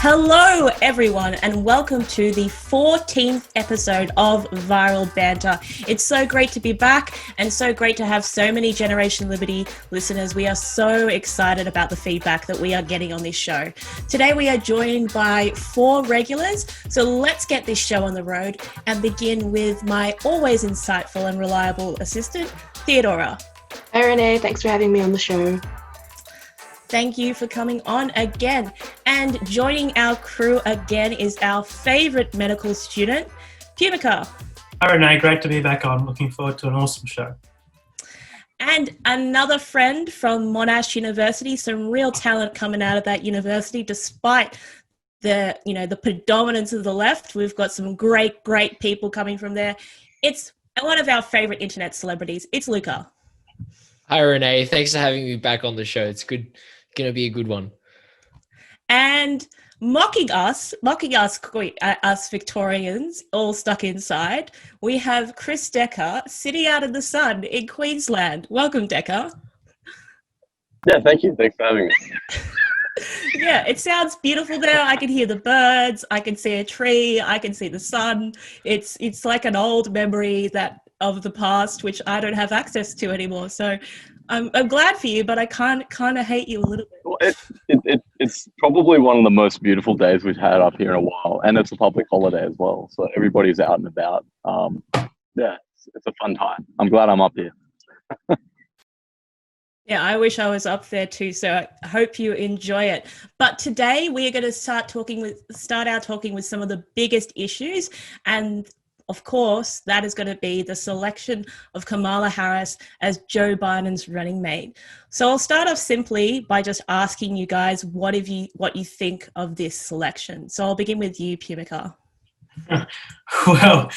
Hello, everyone, and welcome to the 14th episode of Viral Banter. It's so great to be back and so great to have so many Generation Liberty listeners. We are so excited about the feedback that we are getting on this show. Today, we are joined by 4 regulars, so let's get this show on the road and begin with my always insightful and reliable assistant, Theodora. Hi, Renee. Thanks for having me on the show. Thank you for coming on again. And joining our crew again is our favourite medical student, Peumike. Hi Renee, great to be back on. Looking forward to an awesome show. And another friend from Monash University, some real talent coming out of that university despite the predominance of the left. We've got some great people coming from there. It's one of our favourite internet celebrities. It's Luca. Hi Renee, thanks for having me back on the show. It's going to be a good one. And mocking us Victorians all stuck inside, we have Chris Decker sitting out in the sun in Queensland. Welcome, Decker. Yeah, thank you. Thanks for having me. Yeah, it sounds beautiful there. I can hear the birds. I can see a tree. I can see the sun. It's like an old memory of the past, which I don't have access to anymore. So I'm glad for you, but I kind of hate you a little bit. Well, it's probably one of the most beautiful days we've had up here in a while, and it's a public holiday as well, so everybody's out and about. Yeah, it's a fun time. I'm glad I'm up here. Yeah, I wish I was up there too, so I hope you enjoy it. But today we are going to start talking with some of the biggest issues, and of course, that is going to be the selection of Kamala Harris as Joe Biden's running mate. So I'll start off simply by just asking you guys what you think of this selection. So I'll begin with you, Peumike. Well,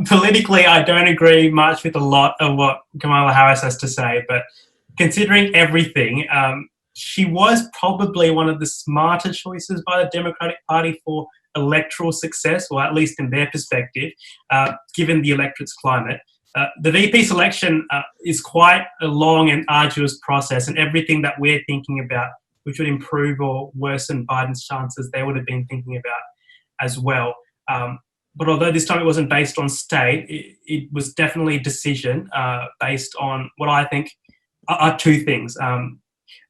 politically, I don't agree much with a lot of what Kamala Harris has to say, but considering everything, she was probably one of the smarter choices by the Democratic Party for electoral success, or at least in their perspective, given the electorate's climate. The VP selection is quite a long and arduous process, and everything that we're thinking about, which would improve or worsen Biden's chances, they would have been thinking about as well. But although this time it wasn't based on state, it was definitely a decision based on what I think are 2 things.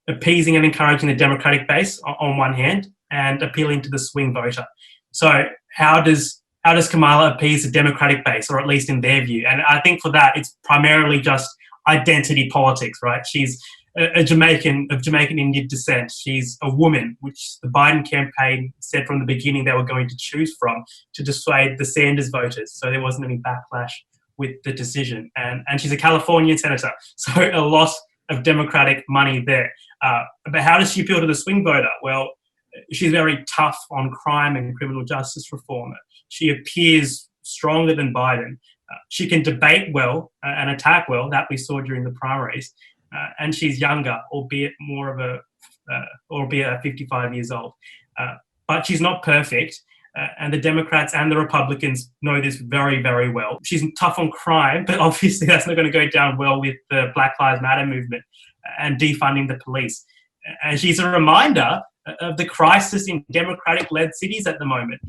Appeasing and encouraging the Democratic base on one hand, and appealing to the swing voter. So how does Kamala appease the Democratic base, or at least in their view? And I think for that, it's primarily just identity politics, right? She's a Jamaican of Jamaican Indian descent. She's a woman, which the Biden campaign said from the beginning they were going to choose from to dissuade the Sanders voters. So there wasn't any backlash with the decision. And she's a Californian senator, so a lot of Democratic money there. But how does she appeal to the swing voter? Well, she's very tough on crime and criminal justice reform. She appears stronger than Biden. She can debate well and attack well, that we saw during the primaries. And she's younger, albeit 55 years old. But she's not perfect. And the Democrats and the Republicans know this very, very well. She's tough on crime, but obviously that's not going to go down well with the Black Lives Matter movement and defunding the police. And she's a reminder of the crisis in Democratic-led cities at the moment.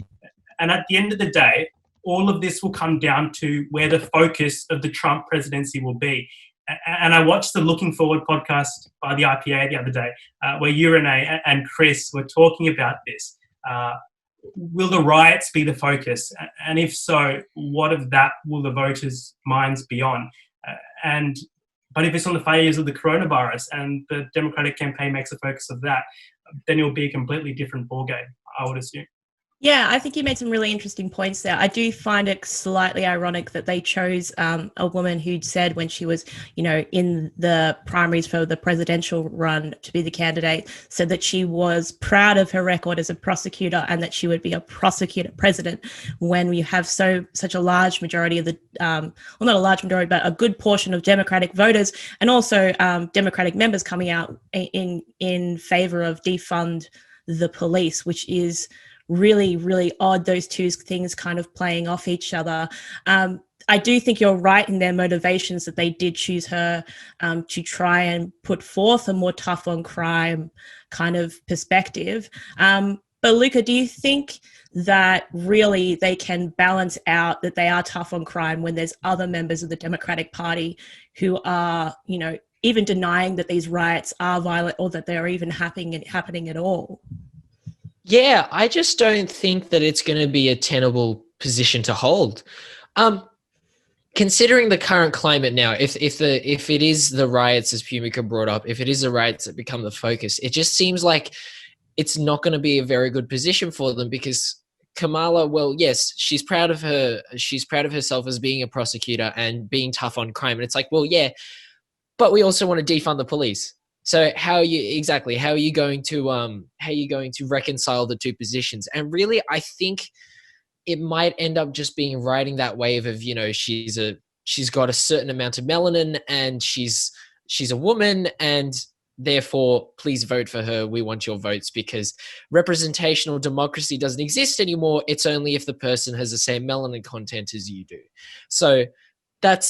And at the end of the day, all of this will come down to where the focus of the Trump presidency will be. And I watched the Looking Forward podcast by the IPA the other day, where you, Renee, and Chris were talking about this. Will the riots be the focus? And if so, what of that will the voters' minds be on? But if it's on the failures of the coronavirus and the Democratic campaign makes a focus of that, then it'll be a completely different ballgame, I would assume. Yeah, I think you made some really interesting points there. I do find it slightly ironic that they chose a woman who'd said when she was, in the primaries for the presidential run to be the candidate, said that she was proud of her record as a prosecutor and that she would be a prosecutor president when we have such a large majority of the, well, not a large majority, but a good portion of Democratic voters and also Democratic members coming out in favor of defund the police, which is really, really odd, those 2 things kind of playing off each other. I do think you're right in their motivations that they did choose her to try and put forth a more tough on crime kind of perspective. But But Luca, do you think that really they can balance out that they are tough on crime when there's other members of the Democratic Party who are, even denying that these riots are violent or that they're even happening at all? Yeah, I just don't think that it's going to be a tenable position to hold. Considering the current climate now, if it is the riots, as Peumike brought up, if it is the riots that become the focus, it just seems like it's not going to be a very good position for them, because Kamala, well, yes, she's proud of herself as being a prosecutor and being tough on crime. And it's like, well, yeah, but we also want to defund the police. So how are you going to reconcile the two positions? And really, I think it might end up just being riding that wave of, she's got a certain amount of melanin and she's a woman, and therefore please vote for her. We want your votes, because representational democracy doesn't exist anymore. It's only if the person has the same melanin content as you do. So that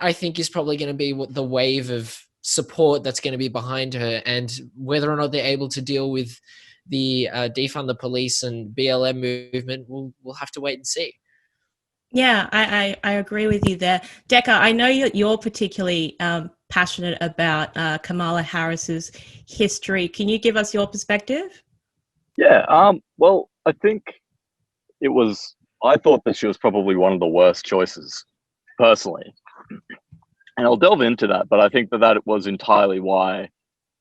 I think is probably going to be what the wave of support that's going to be behind her, and whether or not they're able to deal with the defund the police and BLM movement, we'll have to wait and see. Yeah, I agree with you there. Decca, I know you're particularly passionate about Kamala Harris's history. Can you give us your perspective? Yeah, well, I think I thought that she was probably one of the worst choices, personally. And I'll delve into that, but I think that was entirely why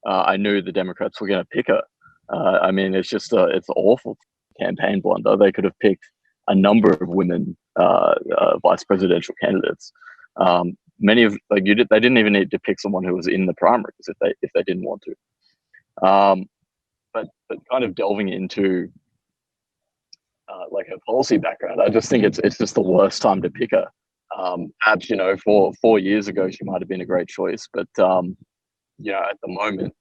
I knew the Democrats were going to pick her. I mean, it's just it's an awful campaign blunder. They could have picked a number of women vice presidential candidates. They didn't even need to pick someone who was in the primaries if they didn't want to. But kind of delving into like her policy background, I just think it's just the worst time to pick her. Perhaps 4 years ago she might have been a great choice, but at the moment,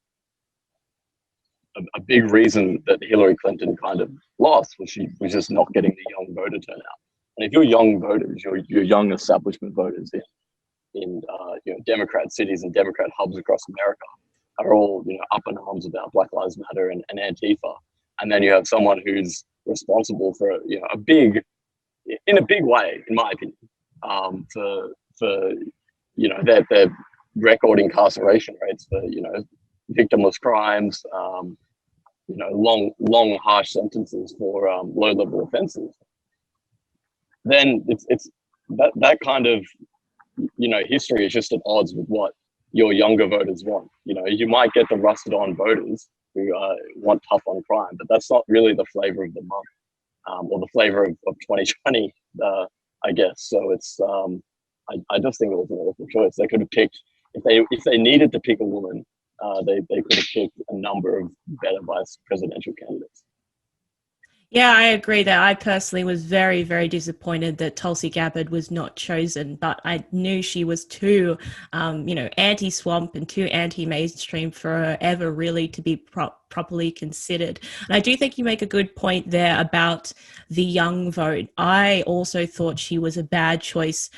a big reason that Hillary Clinton kind of lost was she was just not getting the young voter turnout. And if you're young voters, your young establishment voters in Democrat cities and Democrat hubs across America are all up in arms about Black Lives Matter and Antifa, and then you have someone who's responsible for in a big way, in my opinion, for their record incarceration rates for victimless crimes, long harsh sentences for low level offenses. Then it's that kind of history is just at odds with what your younger voters want. You might get the rusted on voters who want tough on crime, but that's not really the flavor of the month, or the flavor of 2020, I guess. So it's I just think it was an awful choice. They could have picked, if they needed to pick a woman, they could have picked a number of better vice presidential candidates. Yeah, I agree that I personally was very, very disappointed that Tulsi Gabbard was not chosen, but I knew she was too, anti-swamp and too anti-mainstream for her ever really to be properly considered. And I do think you make a good point there about the young vote. I also thought she was a bad choice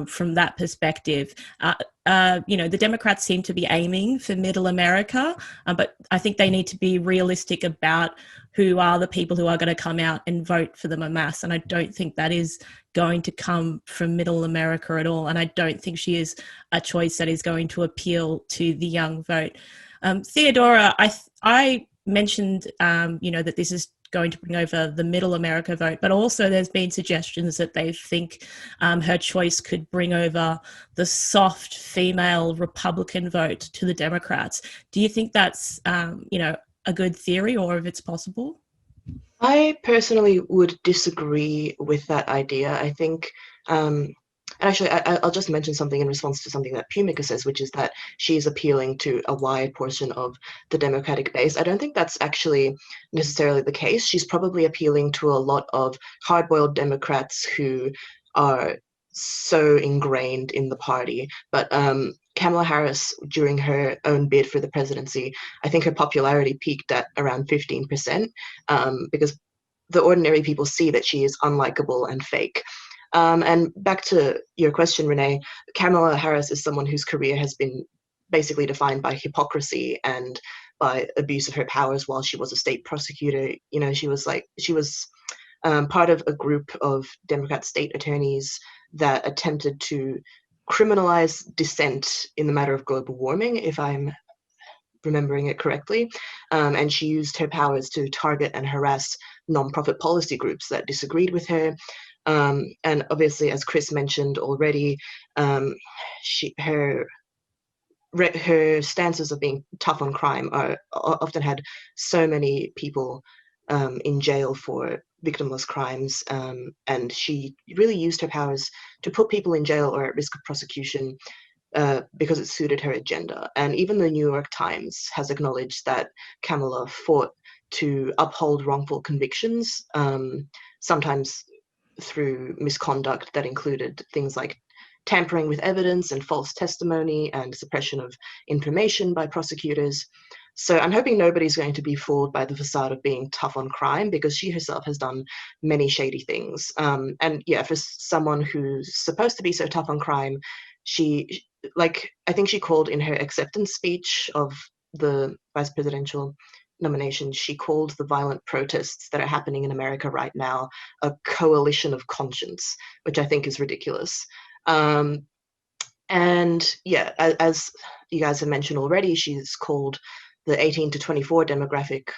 from that perspective. The Democrats seem to be aiming for middle America, but I think they need to be realistic about who are the people who are going to come out and vote for them en masse. And I don't think that is going to come from middle America at all. And I don't think she is a choice that is going to appeal to the young vote. Theodora, I mentioned, that this is going to bring over the middle America vote, but also there's been suggestions that they think her choice could bring over the soft female Republican vote to the Democrats. Do you think that's, a good theory, or if it's possible? I personally would disagree with that idea. I think, actually, I'll just mention something in response to something that Peumike says, which is that she's appealing to a wide portion of the Democratic base. I don't think that's actually necessarily the case. She's probably appealing to a lot of hard-boiled Democrats who are so ingrained in the party. But Kamala Harris, during her own bid for the presidency, I think her popularity peaked at around 15%, because the ordinary people see that she is unlikable and fake. And back to your question, Renee, Kamala Harris is someone whose career has been basically defined by hypocrisy and by abuse of her powers while she was a state prosecutor. You know, she was part of a group of Democrat state attorneys that attempted to criminalize dissent in the matter of global warming, if I'm remembering it correctly. And she used her powers to target and harass nonprofit policy groups that disagreed with her. And obviously, as Chris mentioned already, her stances of being tough on crime often had so many people in jail for victimless crimes, and she really used her powers to put people in jail or at risk of prosecution because it suited her agenda. And even the New York Times has acknowledged that Kamala fought to uphold wrongful convictions, sometimes through misconduct that included things like tampering with evidence and false testimony and suppression of information by prosecutors. So I'm hoping nobody's going to be fooled by the facade of being tough on crime, because she herself has done many shady things. And yeah, for someone who's supposed to be so tough on crime, I think she called in her acceptance speech of the vice presidential nomination, she called the violent protests that are happening in America right now a coalition of conscience, which I think is ridiculous. And yeah, as you guys have mentioned already, she's called the 18 to 24 demographic,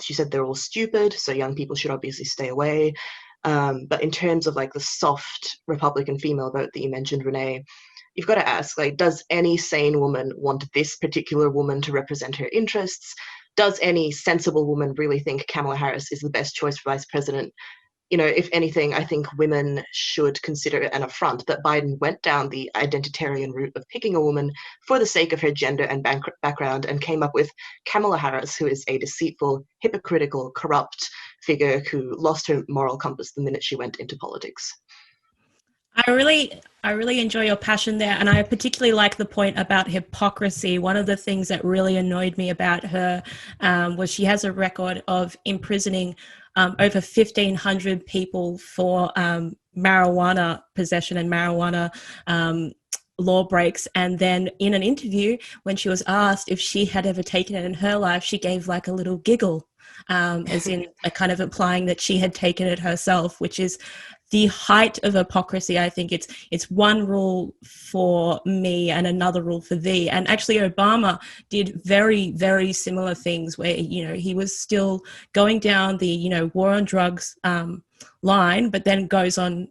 she said they're all stupid, so young people should obviously stay away. But in terms of like the soft Republican female vote that you mentioned, Renee, you've got to ask, like, does any sane woman want this particular woman to represent her interests? Does any sensible woman really think Kamala Harris is the best choice for vice president? You know, if anything, I think women should consider it an affront that Biden went down the identitarian route of picking a woman for the sake of her gender and background and came up with Kamala Harris, who is a deceitful, hypocritical, corrupt figure who lost her moral compass the minute she went into politics. I really enjoy your passion there, and I particularly like the point about hypocrisy. One of the things that really annoyed me about her was she has a record of imprisoning over 1,500 people for marijuana possession and marijuana law breaks. And then in an interview, when she was asked if she had ever taken it in her life, she gave like a little giggle, as in a kind of implying that she had taken it herself, which is the height of hypocrisy. I think it's one rule for me and another rule for thee. And actually Obama did very, very similar things where, you know, he was still going down the, you know, war on drugs line, but then goes on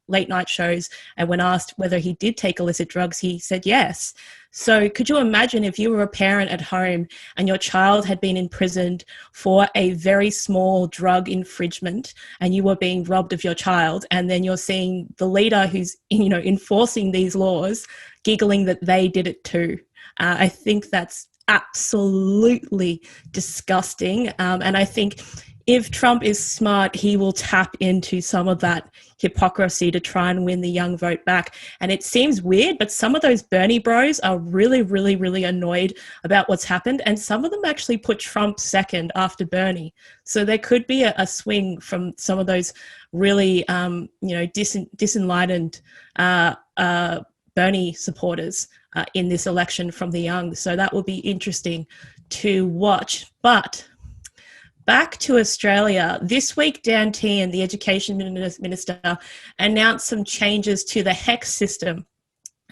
late night shows. And when asked whether he did take illicit drugs, he said yes. So could you imagine if you were a parent at home and your child had been imprisoned for a very small drug infringement and you were being robbed of your child, and then you're seeing the leader who's, you know, enforcing these laws giggling that they did it too? I think that's absolutely disgusting. And I think if Trump is smart, he will tap into some of that hypocrisy to try and win the young vote back. And it seems weird, but some of those Bernie bros are really, really, really annoyed about what's happened. And some of them actually put Trump second after Bernie. So there could be a swing from some of those really, you know, disenlightened Bernie supporters in this election from the young. So that will be interesting to watch. But back to Australia. This week, Dan Tehan, the Education Minister, announced some changes to the HECS system.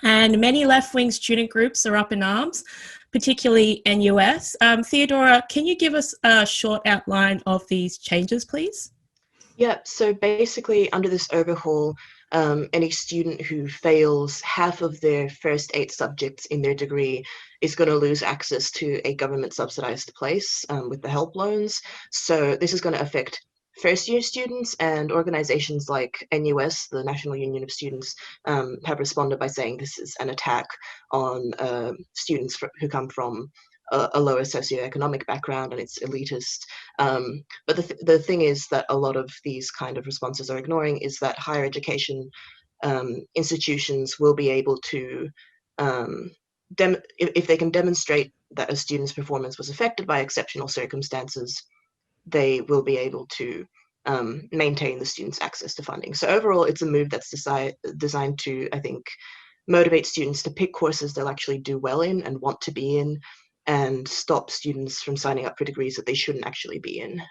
And many left-wing student groups are up in arms, particularly NUS. Theodora, can you give us a short outline of these changes, please? Yeah, so basically under this overhaul, any student who fails half of their first 8 subjects in their degree is going to lose access to a government subsidized place with the help loans. So this is going to affect first-year students, and organizations like NUS, the National Union of Students, have responded by saying this is an attack on students who come from a lower socioeconomic background, and it's elitist. But the thing is that a lot of these kind of responses are ignoring is that higher education institutions will be able to, if they can demonstrate that a student's performance was affected by exceptional circumstances, they will be able to maintain the student's access to funding. So overall, it's a move that's designed to, I think, motivate students to pick courses they'll actually do well in and want to be in, and stop students from signing up for degrees that they shouldn't actually be in.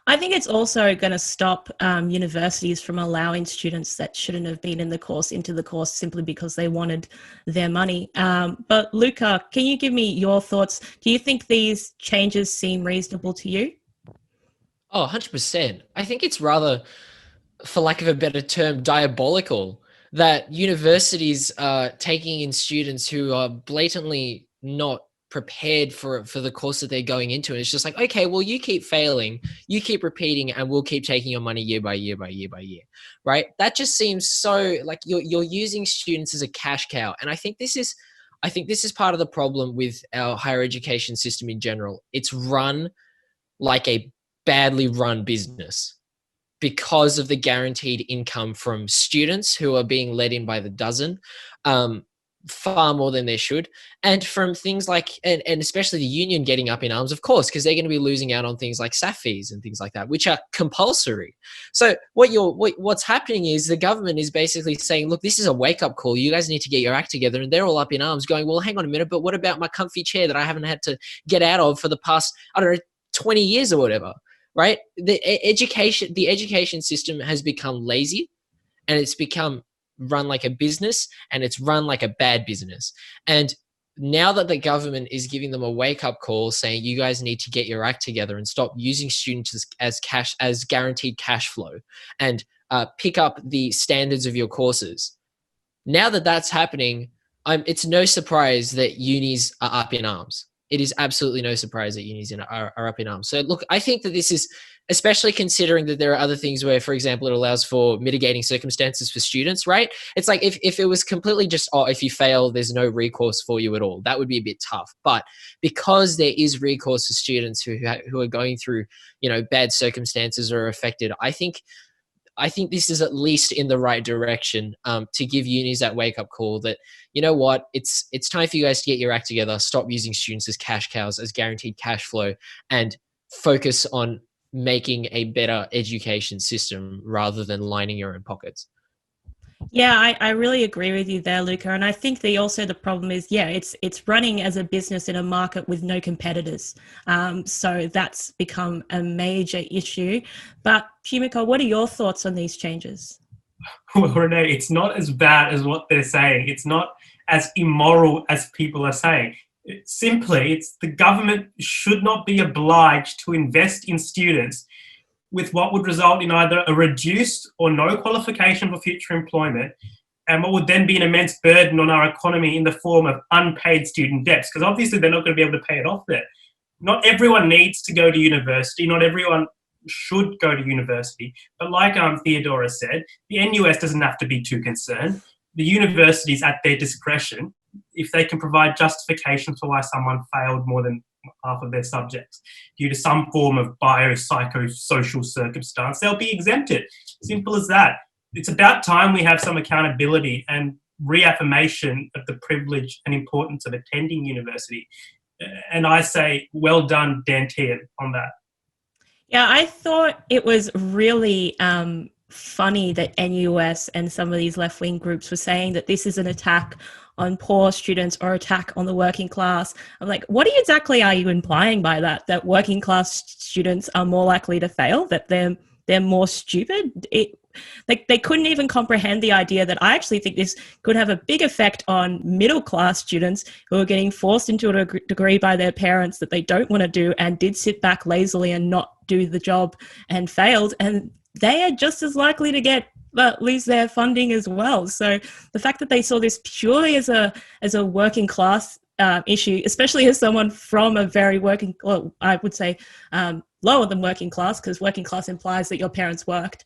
I think it's also going to stop universities from allowing students that shouldn't have been in the course into the course simply because they wanted their money. But Luca, can you give me your thoughts? Do you think these changes seem reasonable to you? Oh, 100%. I think it's rather, for lack of a better term, diabolical that universities are taking in students who are blatantly not prepared for the course that they're going into. And it's just like, okay, well, you keep failing, you keep repeating, and we'll keep taking your money year by year by year by year, right? That just seems so like you're using students as a cash cow. And I think this is part of the problem with our higher education system in general. It's run like a badly run business because of the guaranteed income from students who are being let in by the dozen, far more than they should. And from things like, and especially the union getting up in arms, of course, because they're going to be losing out on things like SAF fees and things like that, which are compulsory. So what's happening is the government is basically saying, look, this is a wake-up call. You guys need to get your act together. And they're all up in arms going, well, hang on a minute, but what about my comfy chair that I haven't had to get out of for the past, 20 years or whatever? Right? The education system has become lazy, and it's become run like a business, and it's run like a bad business. And now that the government is giving them a wake-up call saying you guys need to get your act together and stop using students as guaranteed cash flow, and pick up the standards of your courses. Now that that's happening, it's no surprise that unis are up in arms. It is absolutely no surprise that unis are up in arms. So look, I think that this is, especially considering that there are other things where, for example, it allows for mitigating circumstances for students, right? It's like if it was completely just, if you fail, there's no recourse for you at all. That would be a bit tough. But because there is recourse for students who are going through, bad circumstances or are affected, I think this is at least in the right direction, to give unis that wake-up call that, you know what, it's time for you guys to get your act together, stop using students as cash cows, as guaranteed cash flow, and focus on making a better education system rather than lining your own pockets. Yeah, I really agree with you there, Luca. And I think the problem is, it's running as a business in a market with no competitors. So that's become a major issue. But Peumike, what are your thoughts on these changes? Well, Renee, it's not as bad as what they're saying. It's not as immoral as people are saying. It's the government should not be obliged to invest in students with what would result in either a reduced or no qualification for future employment, and what would then be an immense burden on our economy in the form of unpaid student debts, because obviously they're not going to be able to pay it off there. Not everyone needs to go to university. Not everyone should go to university. But like Theodora said, the NUS doesn't have to be too concerned. The universities, at their discretion, if they can provide justification for why someone failed more than half of their subjects due to some form of biopsychosocial circumstance, they'll be exempted. Simple as that. It's about time we have some accountability and reaffirmation of the privilege and importance of attending university. And I say, well done, Dantian, on that. Yeah, I thought it was really funny that NUS and some of these left-wing groups were saying that this is an attack on poor students or attack on the working class. I'm like, what exactly are you implying by that? That working class students are more likely to fail? That they're more stupid? They couldn't even comprehend the idea that I actually think this could have a big effect on middle class students who are getting forced into a degree by their parents that they don't want to do and did sit back lazily and not do the job and failed. And they are just as likely to lose their funding as well. So the fact that they saw this purely as a working class issue, especially as someone from a very I would say lower than working class, because working class implies that your parents worked,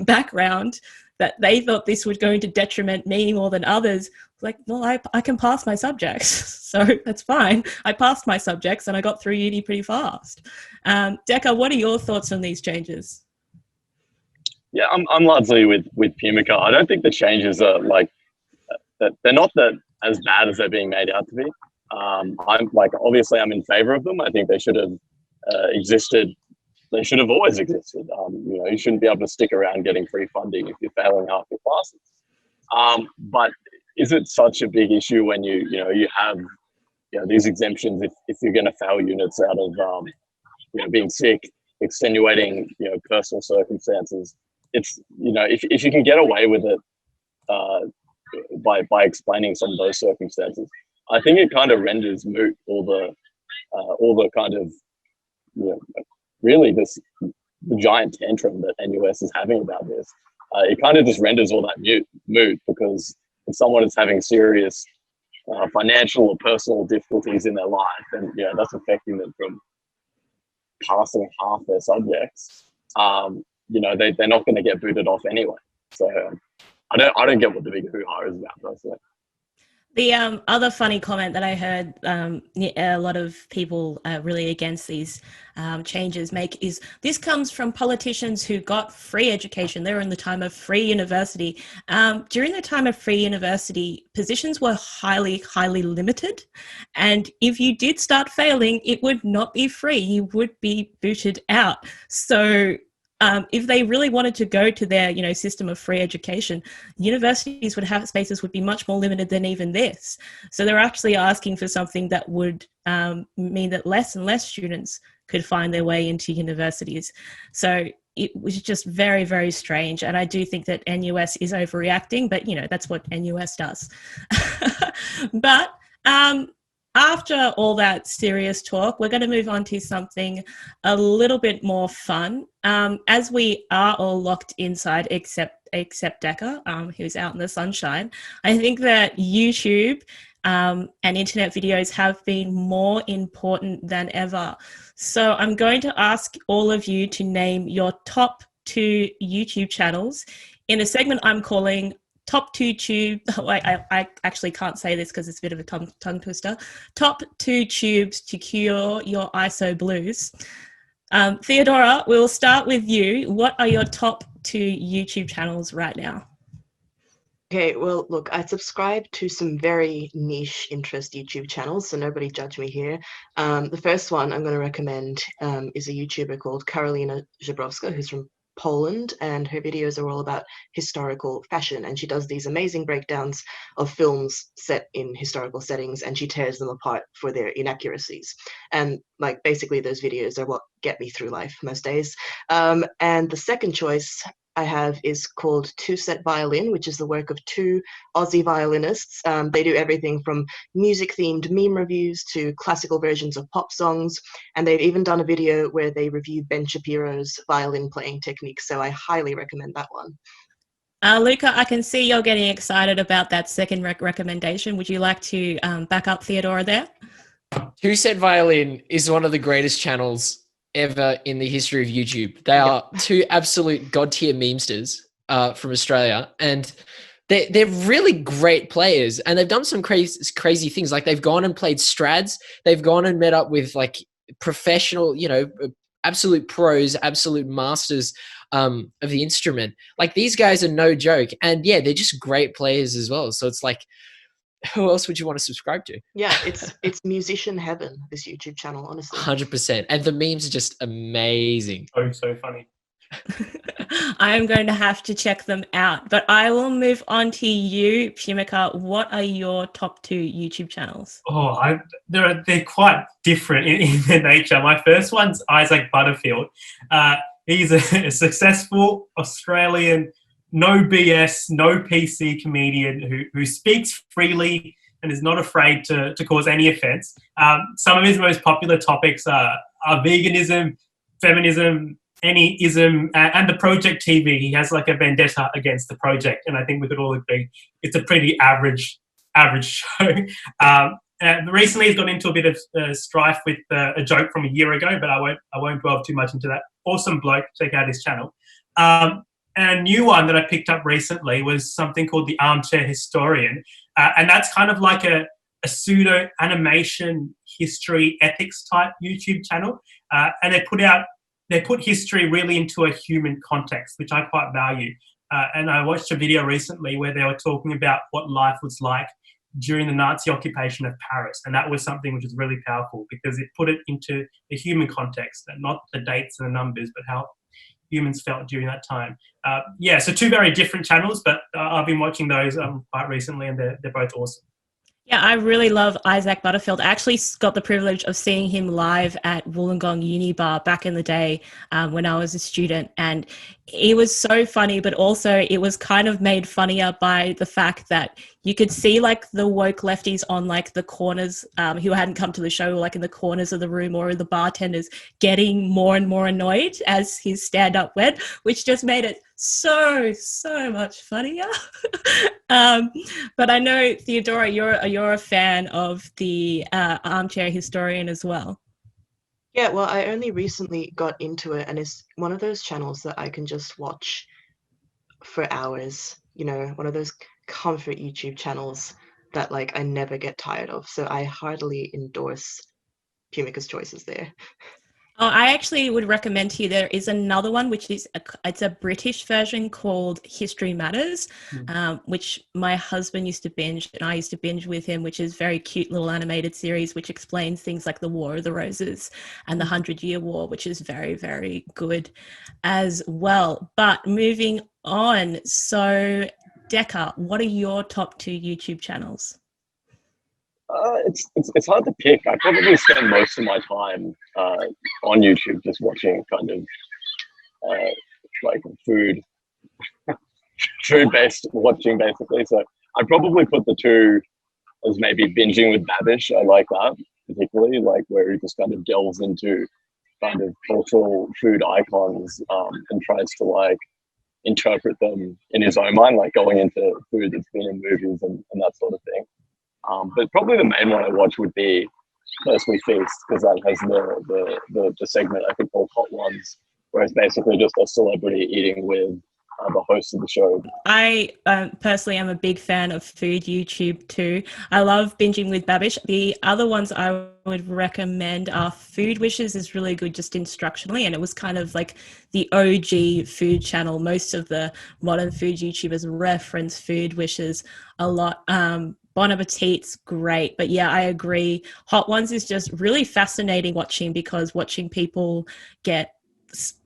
background, that they thought this was going to detriment me more than others. Like, well, I can pass my subjects, so that's fine. I passed my subjects and I got through uni pretty fast. Decca, what are your thoughts on these changes? Yeah, I'm largely with Peumike. I don't think the changes are they're not as bad as they're being made out to be. Obviously I'm in favor of them. I think they should have existed. They should have always existed. You shouldn't be able to stick around getting free funding if you're failing half your classes. But is it such a big issue when you have these exemptions, if you're going to fail units out of being sick, extenuating personal circumstances, it's if you can get away with it by explaining some of those circumstances, I think it kind of renders moot all the kind of really the giant tantrum that NUS is having about this. It kind of just renders all that moot, because if someone is having serious financial or personal difficulties in their life, and that's affecting them from passing half their subjects, they're not going to get booted off anyway. So I don't get what the big hoo-ha is about, personally. The other funny comment that I heard a lot of people really against these changes make is, this comes from politicians who got free education. They were in the time of free university. During the time of free university, positions were highly, highly limited. And if you did start failing, it would not be free. You would be booted out. So if they really wanted to go to their, system of free education, universities would have spaces would be much more limited than even this. So they're actually asking for something that would mean that less and less students could find their way into universities. So it was just very, very strange. And I do think that NUS is overreacting, but that's what NUS does. But after all that serious talk, we're going to move on to something a little bit more fun. As we are all locked inside, except Decca, who's out in the sunshine, I think that YouTube and internet videos have been more important than ever. So I'm going to ask all of you to name your top 2 YouTube channels in a segment I'm calling Top 2 Tube. I actually can't say this because it's a bit of a tongue twister. Top 2 tubes to cure your ISO blues. Theodora, we'll start with you. What are your top 2 YouTube channels right now? Okay, well, look, I subscribe to some very niche interest YouTube channels, so nobody judge me here. The first one I'm going to recommend is a YouTuber called Karolina Żebrowska, who's from Poland, and her videos are all about historical fashion, and she does these amazing breakdowns of films set in historical settings, and she tears them apart for their inaccuracies. And basically those videos are what get me through life most days. And the second choice I have is called Two Set Violin, which is the work of 2 Aussie violinists. They do everything from music-themed meme reviews to classical versions of pop songs, and they've even done a video where they review Ben Shapiro's violin playing technique, so I highly recommend that one. Luca, I can see you're getting excited about that second recommendation. Would you like to back up Theodora there? Two Set Violin is one of the greatest channels ever in the history of YouTube. They are 2 absolute god tier memesters from Australia, and they're really great players, and they've done some crazy things. Like, they've gone and played Strads, they've gone and met up with professional, absolute pros, absolute masters of the instrument. Like, these guys are no joke, and they're just great players as well. So it's like, who else would you want to subscribe to? Yeah, it's musician heaven, this YouTube channel, honestly. 100%. And the memes are just amazing. So funny. I'm going to have to check them out, but I will move on to you, Peumike. What are your top 2 YouTube channels? They're quite different in their nature. My first one's Isaac Butterfield. He's a successful Australian, no BS, no PC comedian who speaks freely and is not afraid to cause any offense. Some of his most popular topics are veganism, feminism, any ism, and the Project TV. He has a vendetta against the project, and I think we could all agree it's a pretty average show. Recently, he's got into a bit of strife with a joke from a year ago, but I won't delve too much into that. Awesome bloke. Check out his channel. And a new one that I picked up recently was something called the Armchair Historian, and that's kind of like a pseudo animation history ethics type YouTube channel, and they put history really into a human context, which I quite value. And I watched a video recently where they were talking about what life was like during the Nazi occupation of Paris, and that was something which was really powerful because it put it into the human context, and not the dates and the numbers, but how humans felt during that time. So 2 very different channels, but I've been watching those quite recently, and they're both awesome. Yeah, I really love Isaac Butterfield. I actually got the privilege of seeing him live at Wollongong Uni Bar back in the day when I was a student. And it was so funny, but also it was kind of made funnier by the fact that you could see like the woke lefties on like the corners who hadn't come to the show, like in the corners of the room, or the bartenders getting more and more annoyed as his stand-up went, which just made it so much funnier. But I know, Theodora, you're a fan of the Armchair Historian as well. Yeah, well, I only recently got into it, and it's one of those channels that I can just watch for hours. You know, one of those comfort YouTube channels that like I never get tired of. So I heartily endorse Pumika's choices there. Oh, I actually would recommend to you, there is another one, which is it's a British version called History Matters, which my husband used to binge and I used to binge with him, which is very cute little animated series which explains things like the War of the Roses and the 100-Year War, which is very, very good as well. But moving on, so Decca, what are your top 2 YouTube channels? It's hard to pick. I probably spend most of my time on YouTube just watching kind of like food based watching basically. So I'd probably put the 2 as maybe binging with Babish. I like that particularly, like where he just kind of delves into kind of cultural food icons and tries to like interpret them in his own mind, like going into food that's been in movies and that sort of thing. But probably the main one I watch would be Firstly Feast, because that has the segment I think called Hot Ones, where it's basically just a celebrity eating with the host of the show. I personally am a big fan of food YouTube too. I love binging with Babish. The other ones I would recommend are Food Wishes is really good just instructionally, and it was kind of like the OG food channel. Most of the modern food YouTubers reference Food Wishes a lot. Bon Appetit's great, but yeah, I agree. Hot Ones is just really fascinating watching, because watching people get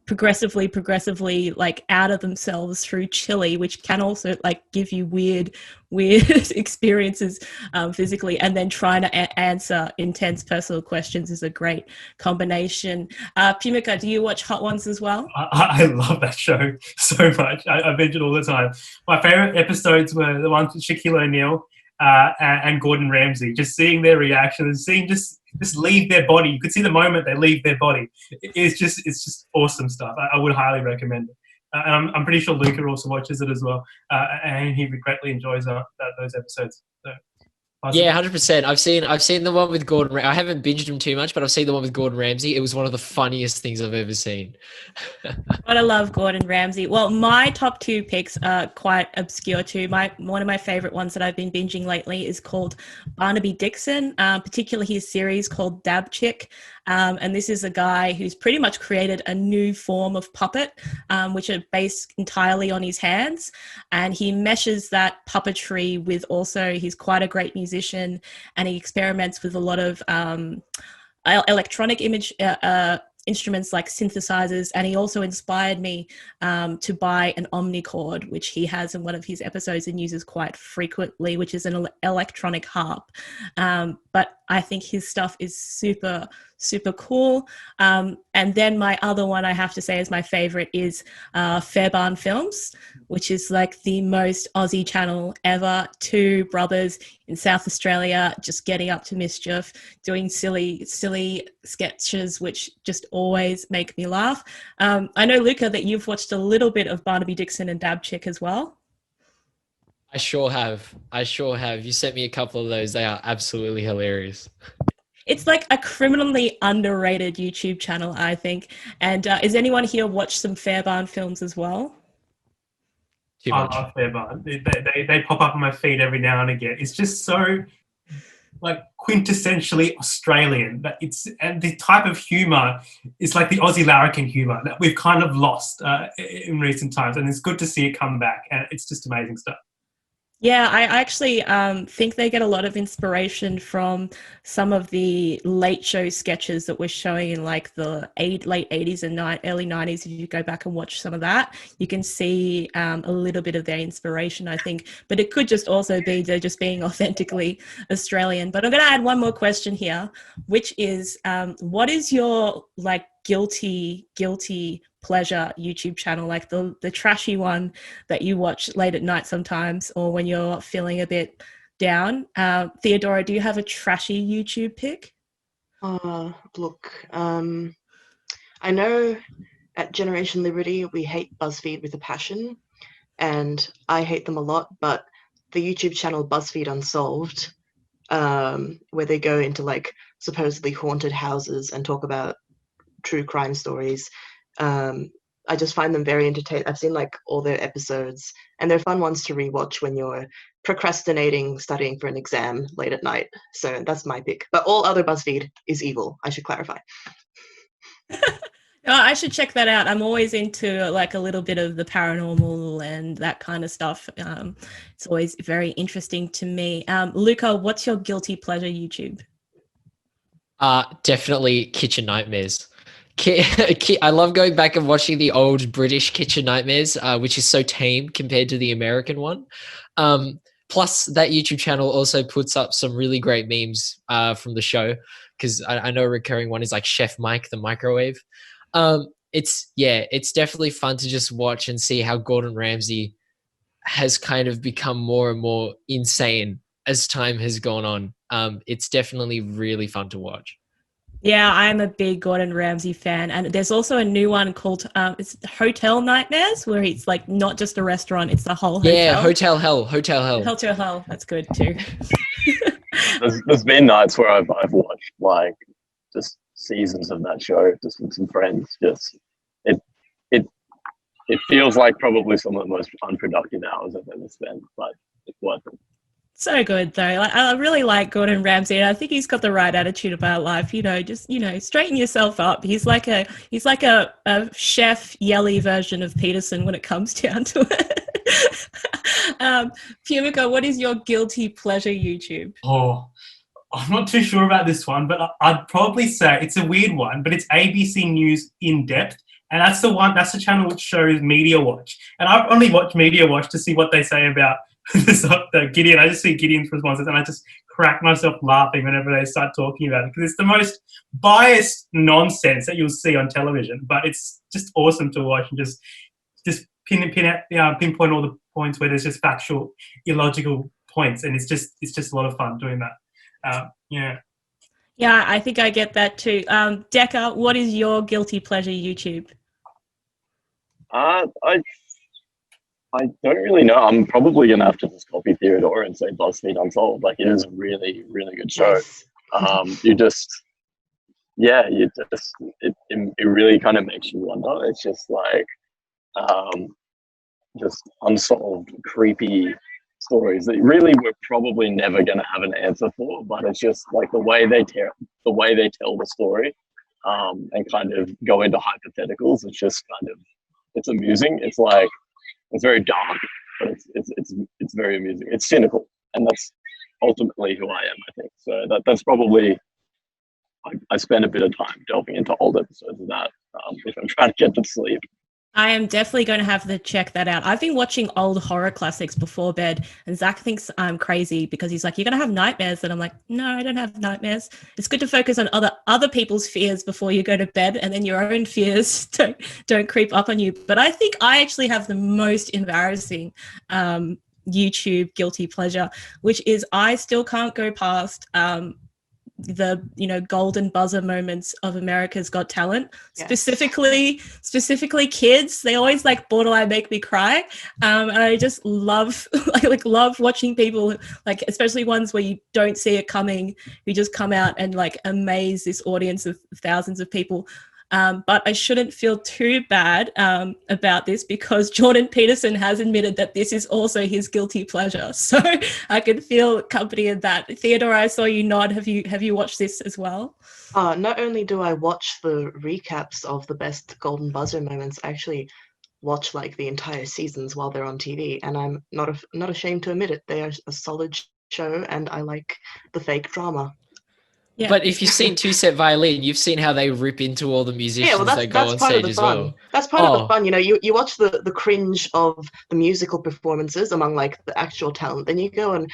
progressively like out of themselves through chili, which can also like give you weird experiences physically, and then trying to answer intense personal questions is a great combination. Peumike, do you watch Hot Ones as well? I love that show so much. I binge it all the time. My favorite episodes were the ones with Shaquille O'Neal and Gordon Ramsay, just seeing their reactions, seeing just leave their body. You could see the moment they leave their body. It's just awesome stuff. I would highly recommend it. And I'm pretty sure Luca also watches it as well, and he greatly enjoys those episodes. So, yeah, 100%. I've seen the one with Gordon. I haven't binged them too much, but I've seen the one with Gordon Ramsay. It was one of the funniest things I've ever seen. But I love Gordon Ramsay. Well, my top 2 picks are quite obscure too. One of my favorite ones that I've been binging lately is called Barnaby Dixon, particularly his series called Dab Chick. And this is a guy who's pretty much created a new form of puppet, which are based entirely on his hands. And he meshes that puppetry with also, he's quite a great musician, and he experiments with a lot of electronic instruments like synthesizers, and he also inspired me to buy an omnichord, which he has in one of his episodes and uses quite frequently, which is an electronic harp. But I think his stuff is super cool. And then my other one I have to say is my favorite is Fairbairn Films, which is like the most Aussie channel ever. 2 brothers in South Australia just getting up to mischief, doing silly sketches, which just always make me laugh. I know, Luca, that you've watched a little bit of Barnaby Dixon and Dab Chick as well. I sure have. You sent me a couple of those. They are absolutely hilarious. It's like a criminally underrated YouTube channel, I think. And is anyone here watched some Fairbairn Films as well? Too much. I love Fairbairn. They pop up on my feed every now and again. It's just so like quintessentially Australian. And the type of humour is like the Aussie larrikin humour that we've kind of lost in recent times. And it's good to see it come back. And it's just amazing stuff. Yeah, I actually think they get a lot of inspiration from some of the late show sketches that were showing in like the late 80s and early 90s. If you go back and watch some of that, you can see a little bit of their inspiration, I think. But it could just also be they're just being authentically Australian. But I'm going to add one more question here, which is what is your like guilty pleasure YouTube channel, like the trashy one that you watch late at night sometimes, or when you're feeling a bit down? Theodora, do you have a trashy YouTube pick? Look, I know at Generation Liberty we hate BuzzFeed with a passion, and I hate them a lot, but the YouTube channel BuzzFeed Unsolved, where they go into like supposedly haunted houses and talk about true crime stories, I just find them very entertaining. I've seen like all their episodes, and they're fun ones to rewatch when you're procrastinating studying for an exam late at night. So that's my pick. But all other BuzzFeed is evil, I should clarify. Oh, I should check that out. I'm always into like a little bit of the paranormal and that kind of stuff. It's always very interesting to me. Luca, what's your guilty pleasure YouTube? Definitely Kitchen Nightmares. I love going back and watching the old British Kitchen Nightmares, which is so tame compared to the American one. Plus, that YouTube channel also puts up some really great memes from the show, because I know a recurring one is like Chef Mike, the microwave. It's definitely fun to just watch and see how Gordon Ramsay has kind of become more and more insane as time has gone on. It's definitely really fun to watch. Yeah, I'm a big Gordon Ramsay fan, and there's also a new one called it's Hotel Nightmares, where it's like not just a restaurant; it's the whole hotel. Yeah, Hotel Hell. Hotel Hell. That's good too. There's been nights where I've watched like just seasons of that show just with some friends. Just it feels like probably some of the most unproductive hours I've ever spent, but it's worth it. So good though. I really like Gordon Ramsay, and I think he's got the right attitude about life. Just straighten yourself up. He's like a chef yelly version of Peterson when it comes down to it. Peumike, what is your guilty pleasure YouTube? Oh, I'm not too sure about this one, but I'd probably say it's a weird one, but it's ABC News In Depth. And that's the channel which shows Media Watch. And I've only watched Media Watch to see what they say about the Gideon. I just see Gideon's responses and I just crack myself laughing whenever they start talking about it, because it's the most biased nonsense that you'll see on television. But it's just awesome to watch and just pinpoint all the points where there's just factual, illogical points. And it's just a lot of fun doing that. Yeah, I think I get that too. Decca, what is your guilty pleasure YouTube? I don't really know. I'm probably gonna have to just copy Theodora and say BuzzFeed Unsolved. Like, it is a really, really good show. Yes. It really kind of makes you wonder. It's just like just unsolved, creepy stories that really we're probably never gonna have an answer for. But it's just like the way they tell the story, and kind of go into hypotheticals. It's amusing. It's like, it's very dark, but it's very amusing. It's cynical, and that's ultimately who I am, I think. So that's probably, I spend a bit of time delving into old episodes of that if I'm trying to get to sleep. I am definitely going to have to check that out. I've been watching old horror classics before bed, and Zach thinks I'm crazy because he's like, "You're going to have nightmares," and I'm like, "No, I don't have nightmares." It's good to focus on other people's fears before you go to bed, and then your own fears don't creep up on you. But I think I actually have the most embarrassing YouTube guilty pleasure, which is I still can't go past the golden buzzer moments of America's Got Talent. Yes. specifically kids. They always like borderline make me cry, and I just love love watching people, like especially ones where you don't see it coming, who just come out and like amaze this audience of thousands of people. But I shouldn't feel too bad about this, because Jordan Peterson has admitted that this is also his guilty pleasure. So I can feel company in that. Theodora, I saw you nod. Have you watched this as well? Not only do I watch the recaps of the best golden buzzer moments, I actually watch like the entire seasons while they're on TV, and I'm not ashamed to admit it. They are a solid show, and I like the fake drama. Yeah. But if you've seen Two Set Violin, you've seen how they rip into all the musicians Yeah, well, that go on part of stage the as fun. well. That's part of the fun. You know, you watch the cringe of the musical performances among like the actual talent. Then you go and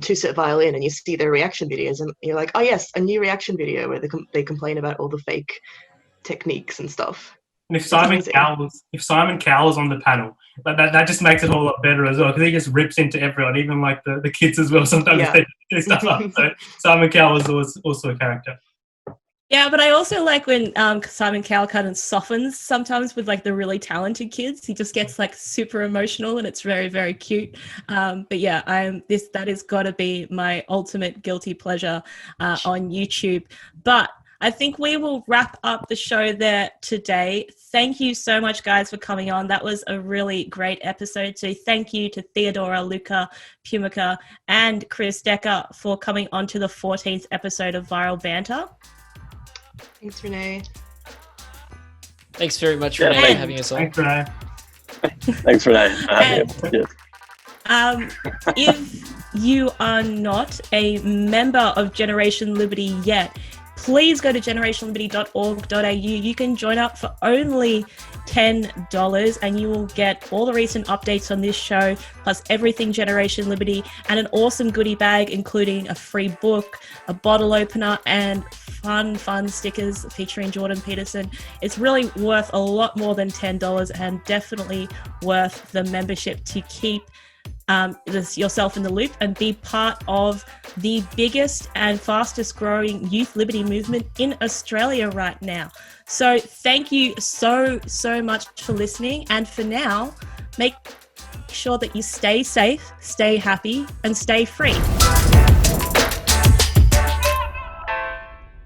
Two Set Violin and you see their reaction videos, and you're like, oh yes, a new reaction video where they complain about all the fake techniques and stuff. And if Simon Cowell's on the panel, that just makes it a whole lot better as well, because he just rips into everyone, even like the kids as well. Sometimes they do stuff up. So Simon Cowell is also a character. Yeah, but I also like when Simon Cowell kind of softens sometimes with like the really talented kids. He just gets like super emotional, and it's very, very cute. But yeah, that has got to be my ultimate guilty pleasure on YouTube. But I think we will wrap up the show there today. Thank you so much, guys, for coming on. That was a really great episode. So thank you to Theodora, Luca, Peumike, and Chris Decker for coming on to the 14th episode of Viral Banter. Thanks, Renee. Thanks very much, Renee, for having us on. Thanks, Renee. Thanks, Renee, for having us. If you are not a member of Generation Liberty yet, please go to generationliberty.org.au. You can join up for only $10 and you will get all the recent updates on this show, plus everything Generation Liberty, and an awesome goodie bag, including a free book, a bottle opener, and fun stickers featuring Jordan Peterson. It's really worth a lot more than $10 and definitely worth the membership to keep yourself in the loop and be part of the biggest and fastest growing youth liberty movement in Australia right now. So thank you so much for listening, and for now, make sure that you stay safe, stay happy, and stay free.